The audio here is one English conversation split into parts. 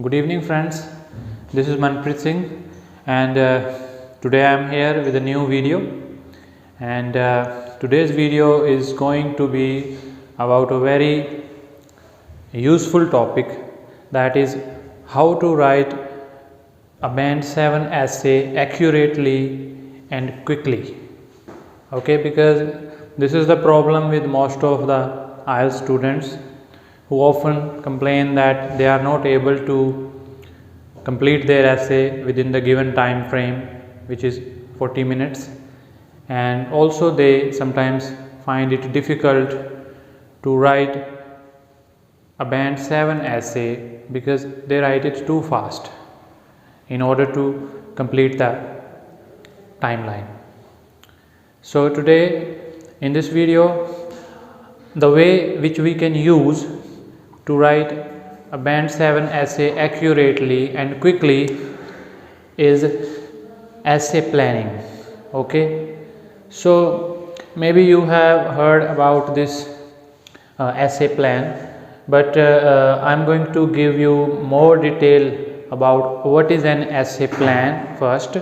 Good evening, friends. This is Manpreet Singh, and today I am here with a new video. And today's video is going to be about a very useful topic, that is how to write a Band 7 essay accurately and quickly. Okay, because this is the problem with most of the IELTS students who often complain that they are not able to complete their essay within the given time frame, which is 40 minutes, and also they sometimes find it difficult to write a Band 7 essay because they write it too fast in order to complete the timeline. So today in this video, the way which we can use to write a Band 7 essay accurately and quickly is essay planning. Okay, so maybe you have heard about this essay plan, but I'm going to give you more detail about what is an essay plan first,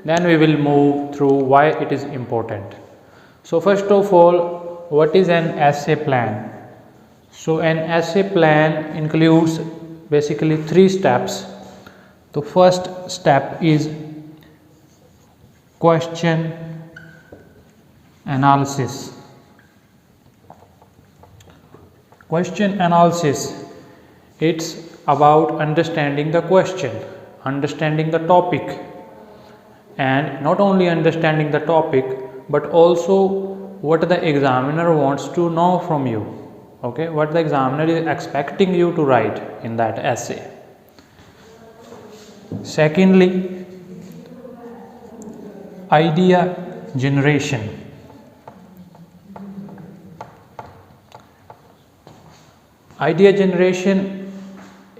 then we will move through why it is important. So first of all, what is an essay plan? So an essay plan includes basically 3 steps. The first step is question analysis. Question analysis, it's about understanding the question, understanding the topic, and not only understanding the topic but also what the examiner wants to know from you. Okay, what the examiner is expecting you to write in that essay. Secondly, idea generation. Idea generation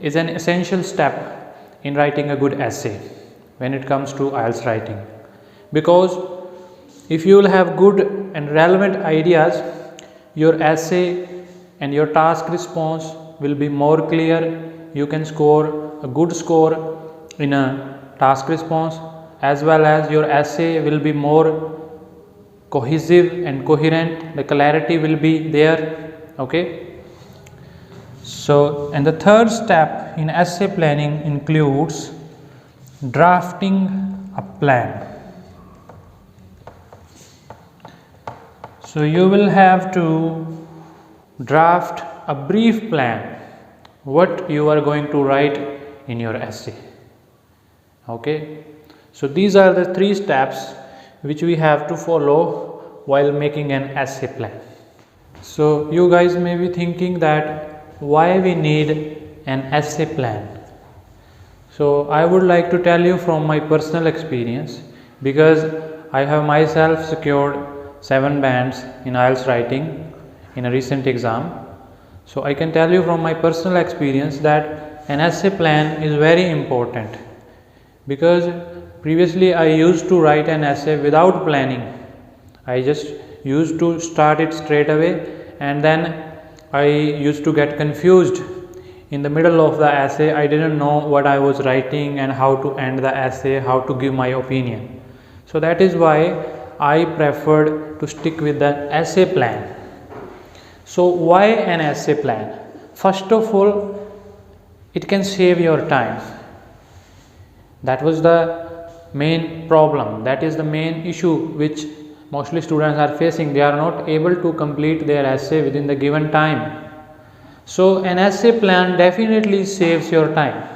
is an essential step in writing a good essay when it comes to IELTS writing, because if you will have good and relevant ideas, your essay and your task response will be more clear. You can score a good score in a task response, as well as your essay will be more cohesive and coherent. The clarity will be there. Okay, so and the third step in essay planning includes drafting a plan. So you will have to draft a brief plan what you are going to write in your essay. Okay, so these are the 3 steps which we have to follow while making an essay plan. So you guys may be thinking that why we need an essay plan. So I would like to tell you from my personal experience, because I have myself secured 7 bands in IELTS writing in a recent exam. So I can tell you from my personal experience that an essay plan is very important, because previously I used to write an essay without planning. I just used to start it straight away, and then I used to get confused in the middle of the essay. I didn't know what I was writing and how to end the essay, how to give my opinion. So that is why I preferred to stick with the essay plan. So why an essay plan? First of all, it can save your time. That was the main problem, that is the main issue which mostly students are facing. They are not able to complete their essay within the given time. So an essay plan definitely saves your time.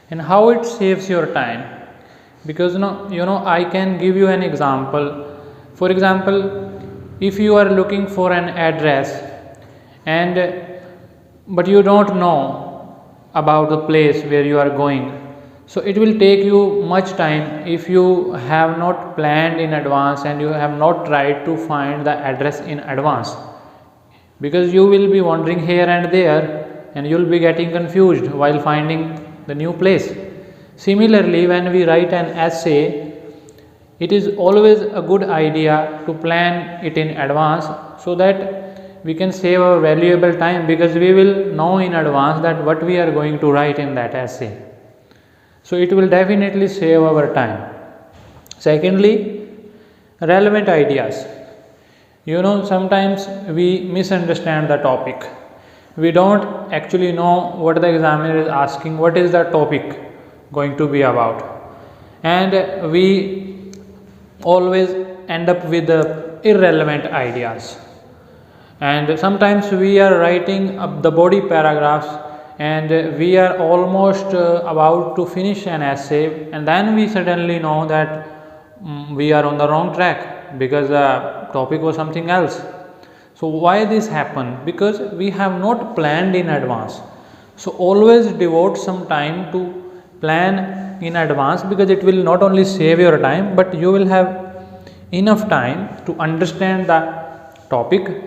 And how it saves your time? Because I can give you an example. For example, if you are looking for an address but you don't know about the place where you are going, so it will take you much time if you have not planned in advance and you have not tried to find the address in advance, because you will be wandering here and there and you will be getting confused while finding the new place. Similarly, when we write an essay, it is always a good idea to plan it in advance, so that we can save our valuable time, because we will know in advance that what we are going to write in that essay. So it will definitely save our time. Secondly, relevant ideas. Sometimes we misunderstand the topic. We don't actually know what the examiner is asking, what is the topic going to be about, and we always end up with the irrelevant ideas. And sometimes we are writing up the body paragraphs, and we are almost about to finish an essay, and then we suddenly know that we are on the wrong track because the topic was something else. So why this happened? Because we have not planned in advance. So always devote some time to plan in advance, because it will not only save your time, but you will have enough time to understand the topic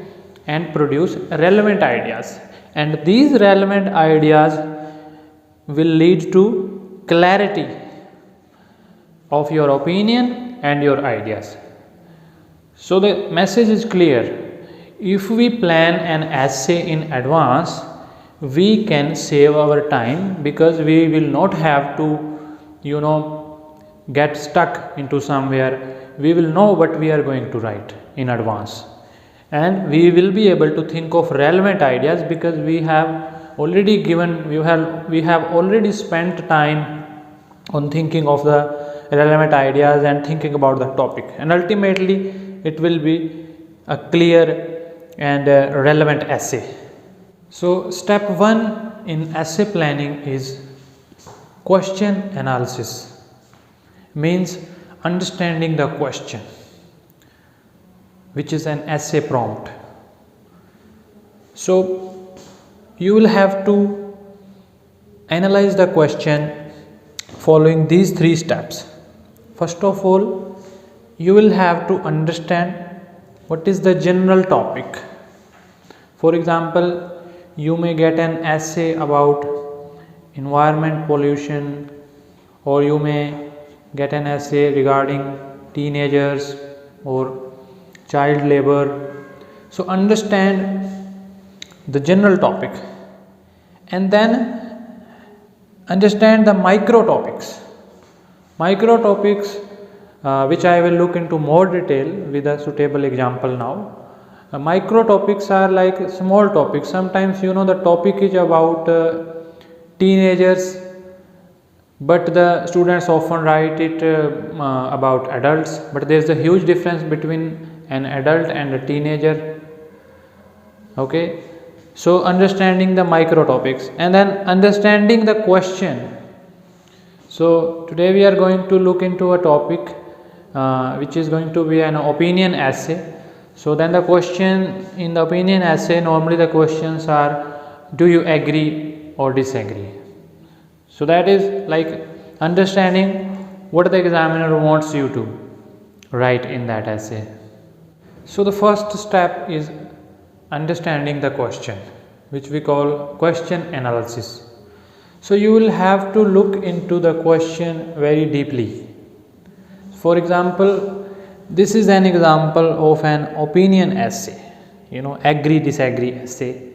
and produce relevant ideas. And these relevant ideas will lead to clarity of your opinion and your ideas. So the message is clear. If we plan an essay in advance, we can save our time, because we will not have to get stuck into somewhere. We will know what we are going to write in advance, and we will be able to think of relevant ideas, because we have already spent time on thinking of the relevant ideas and thinking about the topic, and ultimately it will be a clear and relevant essay. So step 1 in essay planning is question analysis, means understanding the question, which is an essay prompt. So you will have to analyze the question following these 3 steps. First of all, you will have to understand what is the general topic. For example, you may get an essay about environment pollution, or you may get an essay regarding teenagers or child labor. So understand the general topic, and then understand the micro topics. Which I will look into more detail with a suitable example now. Micro topics are like small topics. Sometimes the topic is about teenagers, but the students often write it about adults, but there is a huge difference between an adult and a teenager. Okay, so understanding the micro topics, and then understanding the question. So today we are going to look into a topic which is going to be an opinion essay. So then the question in the opinion essay, normally the questions are, do you agree or disagree? So that is like understanding what the examiner wants you to write in that essay. So the first step is understanding the question, which we call question analysis. So you will have to look into the question very deeply. For example, this is an example of an opinion essay, agree disagree essay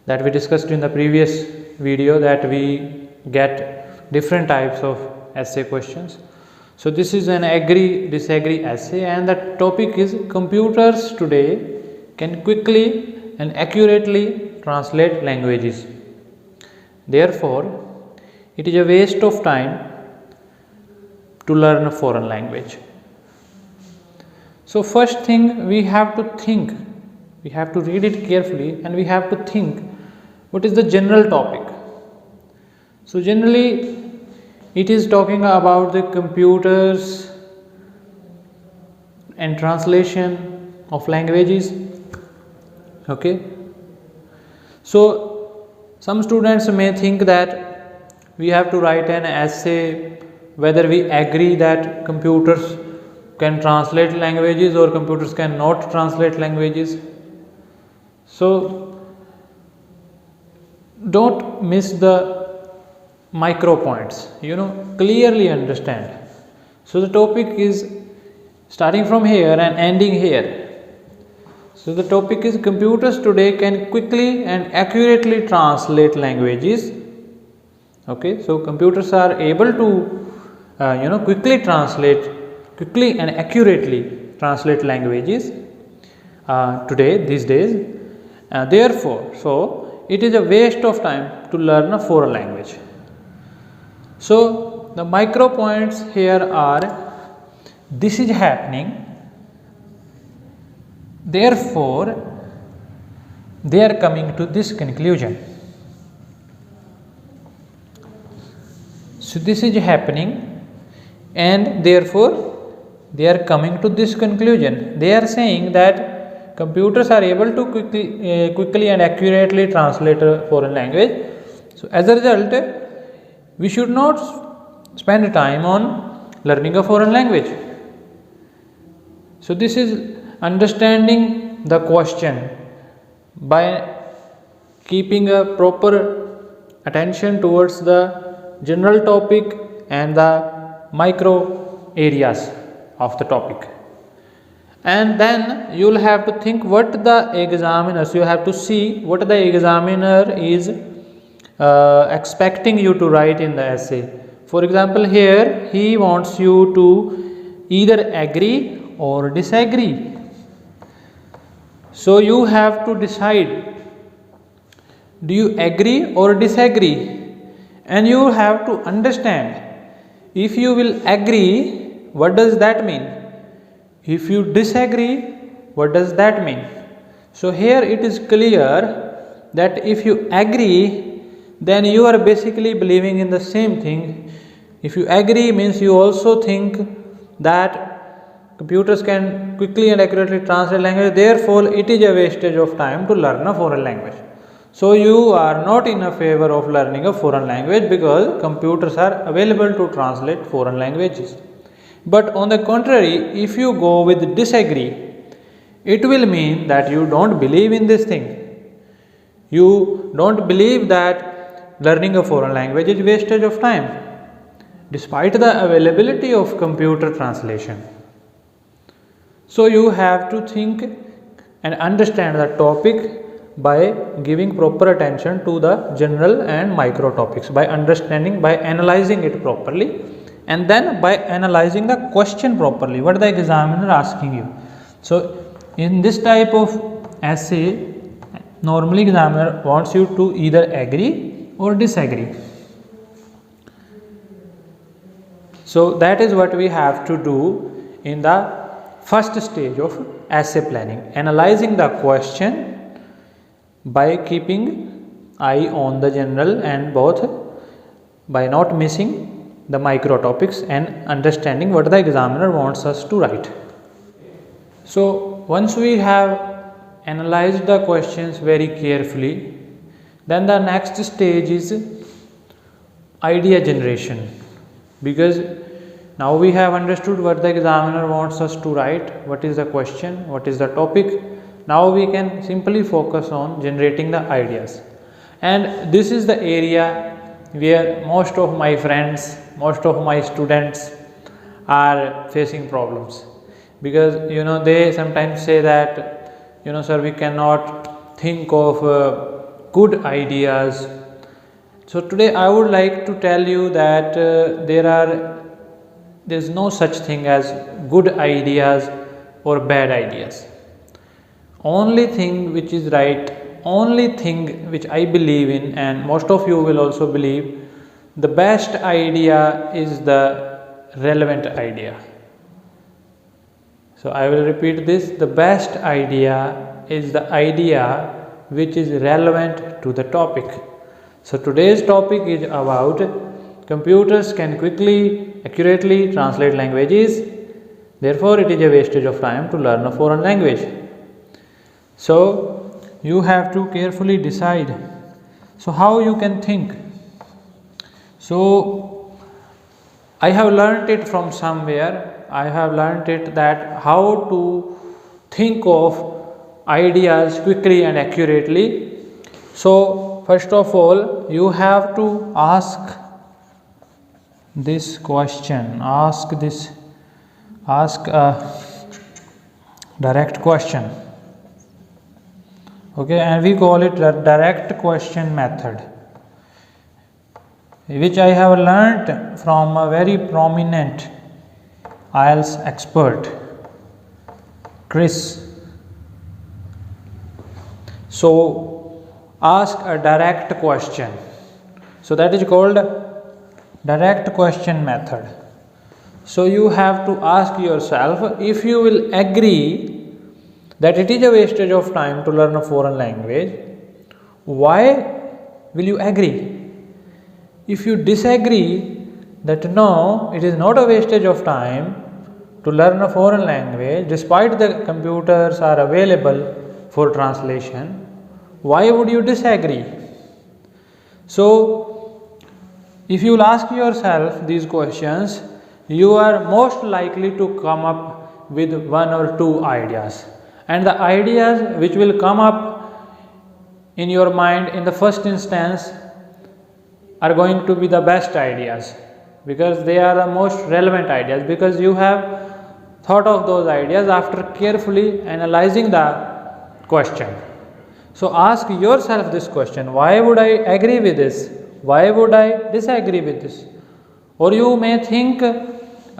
that we discussed in the previous video, that we get different types of essay questions. So this is an agree disagree essay, and the topic is computers today can quickly and accurately translate languages. Therefore, it is a waste of time to learn a foreign language. So first thing, we have to think, we have to read it carefully, and we have to think what is the general topic. So generally it is talking about the computers and translation of languages. Okay, so some students may think that we have to write an essay whether we agree that computers can translate languages or computers cannot translate languages. So don't miss the micro points, clearly understand. So the topic is starting from here and ending here. So the topic is computers today can quickly and accurately translate languages. Okay, so computers are able to quickly and accurately translate languages today, these days. Therefore, so it is a waste of time to learn a foreign language. So the micro points here are: this is happening, therefore they are coming to this conclusion. So this is happening and therefore they are coming to this conclusion. They are saying that computers are able to quickly and accurately translate a foreign language. So as a result, we should not spend time on learning a foreign language. So this is understanding the question by keeping a proper attention towards the general topic and the micro areas of the topic. And then you will have to think what the examiner, so you have to see what the examiner is expecting you to write in the essay. For example, here he wants you to either agree or disagree. So you have to decide, do you agree or disagree? And you have to understand, if you will agree, what does that mean? If you disagree, what does that mean? So here it is clear that if you agree, then you are basically believing in the same thing. If you agree means you also think that computers can quickly and accurately translate language, therefore it is a wastage of time to learn a foreign language. So you are not in a favor of learning a foreign language because computers are available to translate foreign languages. But on the contrary, if you go with disagree, it will mean that you don't believe in this thing. You don't believe that learning a foreign language is wastage of time, despite the availability of computer translation. So you have to think and understand the topic by giving proper attention to the general and micro topics, by understanding, by analyzing it properly, and then by analyzing the question properly, what the examiner asking you. So in this type of essay, normally examiner wants you to either agree or disagree. So that is what we have to do in the first stage of essay planning, analyzing the question by keeping eye on the general and both, by not missing the micro topics and understanding what the examiner wants us to write. So once we have analyzed the questions very carefully, then the next stage is idea generation, because now we have understood what the examiner wants us to write, what is the question, what is the topic. Now we can simply focus on generating the ideas, and this is the area where most of my friends, most of my students are facing problems, because they sometimes say that sir, we cannot think of good ideas. So today I would like to tell you that there is no such thing as good ideas or bad ideas. Only thing which is right, only thing which I believe in, and most of you will also believe, the best idea is the relevant idea. So I will repeat this: the best idea is the idea which is relevant to the topic. So today's topic is about computers can quickly, accurately translate languages, therefore it is a wastage of time to learn a foreign language. So you have to carefully decide, so how you can think. So I have learnt it from somewhere. I have learnt it that how to think of ideas quickly and accurately. So first of all, you have to ask this question, ask a direct question. Okay, and we call it the direct question method, which I have learnt from a very prominent IELTS expert, Chris. So ask a direct question. So that is called direct question method. So you have to ask yourself, if you will agree that it is a wastage of time to learn a foreign language, why will you agree? If you disagree that no, it is not a wastage of time to learn a foreign language despite the computers are available for translation, why would you disagree? So if you will ask yourself these questions, you are most likely to come up with one or two ideas, and the ideas which will come up in your mind in the first instance are going to be the best ideas, because they are the most relevant ideas, because you have thought of those ideas after carefully analyzing the question. So ask yourself this question, why would I agree with this? Why would I disagree with this? Or you may think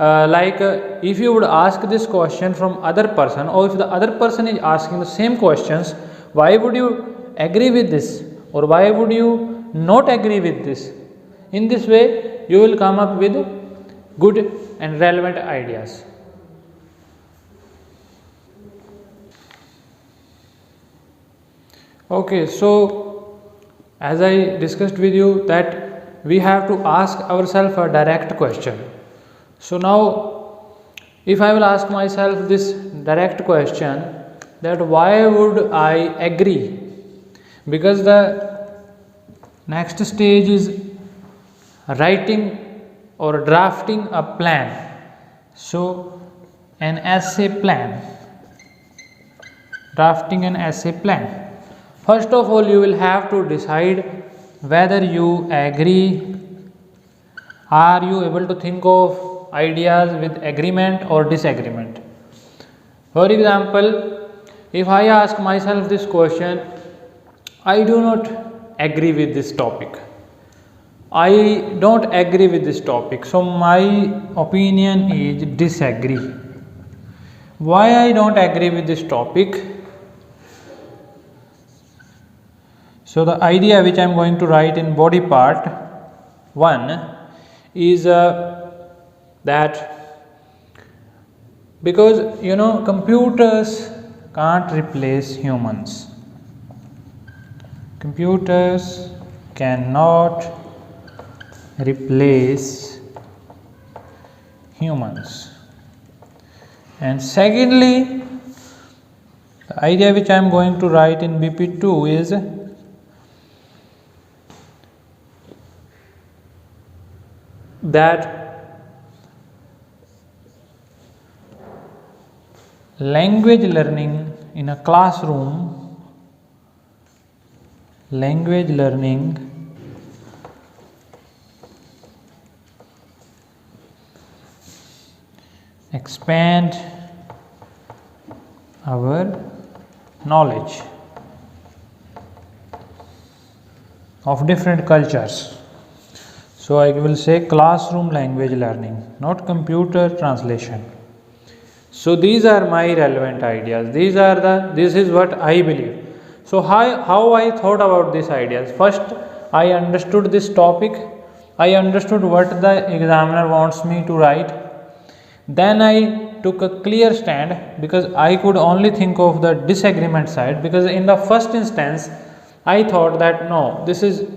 if you would ask this question from other person, or if the other person is asking the same questions, why would you agree with this, or why would you not agree with this? In this way you will come up with good and relevant ideas. Okay, so as I discussed with you that we have to ask ourselves a direct question. So now if I will ask myself this direct question, that why would I agree? Because the next stage is writing or drafting a plan. So an essay plan, drafting an essay plan. First of all, you will have to decide whether you agree. Are you able to think of ideas with agreement or disagreement? For example, if I ask myself this question, I do not agree with this topic. I don't agree with this topic. So my opinion is disagree. Why I don't agree with this topic? So the idea which I am going to write in body part 1 is that because computers can't replace humans. Computers cannot replace humans. And secondly, the idea which I am going to write in BP2 is that language learning in a classroom, language learning expand our knowledge of different cultures. So I will say classroom language learning, not computer translation. So these are my relevant ideas. This is what I believe. So how I thought about these ideas? First, I understood this topic. I understood what the examiner wants me to write. Then I took a clear stand, because I could only think of the disagreement side, because in the first instance I thought that no, this is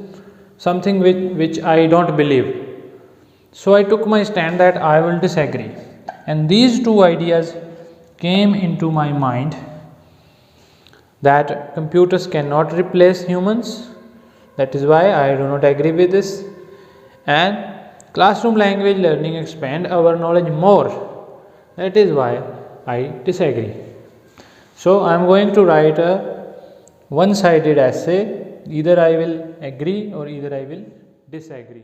something which I don't believe. So I took my stand that I will disagree, and these two ideas came into my mind, that computers cannot replace humans, that is why I do not agree with this, and classroom language learning expand our knowledge more, that is why I disagree. So I am going to write a one-sided essay, either I will agree or either I will disagree.